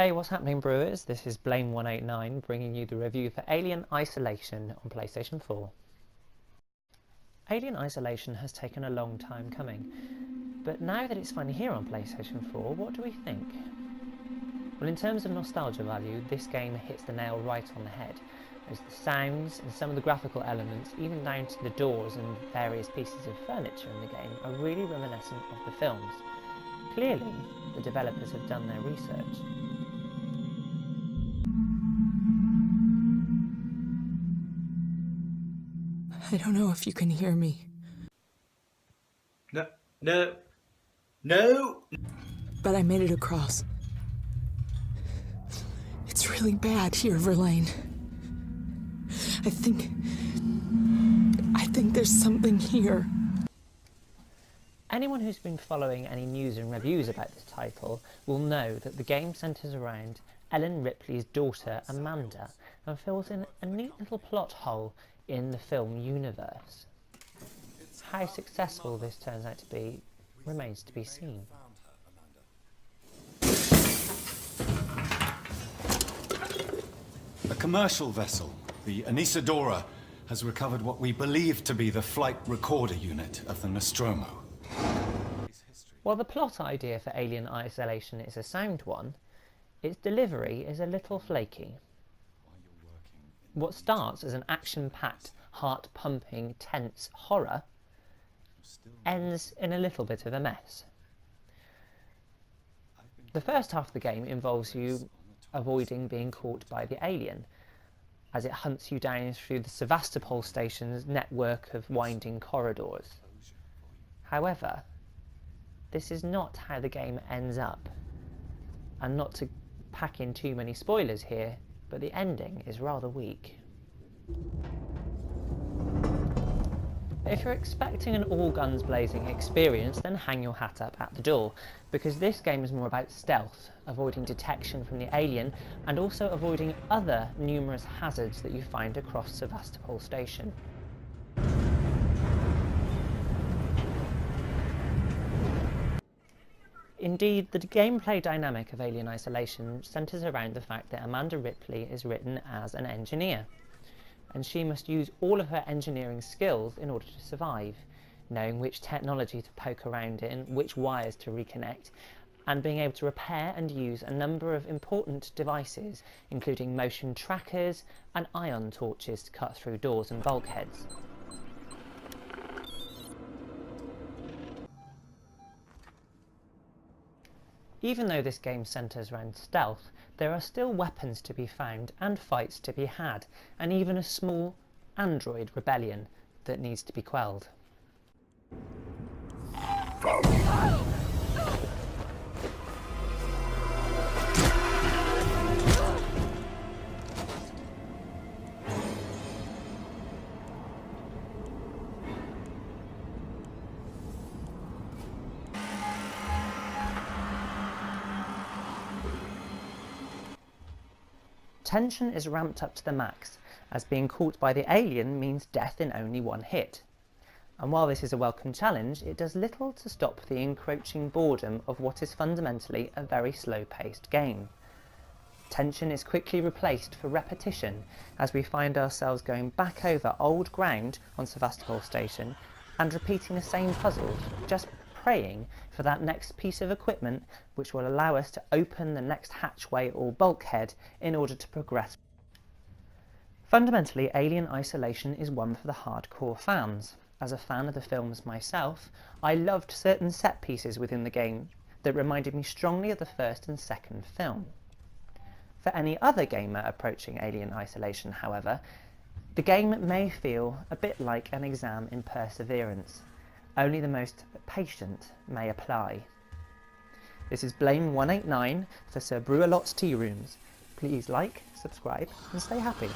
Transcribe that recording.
Hey, what's happening, brewers? This is Blame189 bringing you the review for Alien Isolation on PlayStation 4. Alien Isolation has taken a long time coming, but now that it's finally here on PlayStation 4, what do we think? Well, in terms of nostalgia value, this game hits the nail right on the head, as the sounds and some of the graphical elements, even down to the doors and various pieces of furniture in the game, are really reminiscent of the films. Clearly, the developers have done their research. I don't know if you can hear me. No. But I made it across. It's really bad here, Verlaine. I think there's something here. Anyone who's been following any news and reviews about this title will know that the game centres around Ellen Ripley's daughter Amanda and fills in a neat little plot hole in the film universe. How successful this turns out to be remains to be seen. A commercial vessel, the Anisadora, has recovered what we believe to be the flight recorder unit of the Nostromo. While the plot idea for Alien Isolation is a sound one, its delivery is a little flaky. What starts as an action-packed, heart-pumping, tense horror ends in a little bit of a mess. The first half of the game involves you avoiding being caught by the alien, as it hunts you down through the Sevastopol station's network of winding corridors. However, this is not how the game ends up, and not to pack in too many spoilers here, but the ending is rather weak. If you're expecting an all-guns blazing experience, then hang your hat up at the door, because this game is more about stealth, avoiding detection from the alien, and also avoiding other numerous hazards that you find across Sevastopol Station. Indeed, the gameplay dynamic of Alien Isolation centres around the fact that Amanda Ripley is written as an engineer, and she must use all of her engineering skills in order to survive, knowing which technology to poke around in, which wires to reconnect, and being able to repair and use a number of important devices, including motion trackers and ion torches to cut through doors and bulkheads. Even though this game centres around stealth, there are still weapons to be found and fights to be had, and even a small android rebellion that needs to be quelled. Tension is ramped up to the max, as being caught by the alien means death in only one hit. And while this is a welcome challenge, it does little to stop the encroaching boredom of what is fundamentally a very slow-paced game. Tension is quickly replaced for repetition, as we find ourselves going back over old ground on Sevastopol Station and repeating the same puzzles, just praying for that next piece of equipment which will allow us to open the next hatchway or bulkhead in order to progress. Fundamentally, Alien Isolation is one for the hardcore fans. As a fan of the films myself, I loved certain set pieces within the game that reminded me strongly of the first and second film. For any other gamer approaching Alien Isolation, however, the game may feel a bit like an exam in perseverance. Only the most patient may apply. This is Blame189 for SirBrewAlot Tea Rooms. Please like, subscribe and stay happy.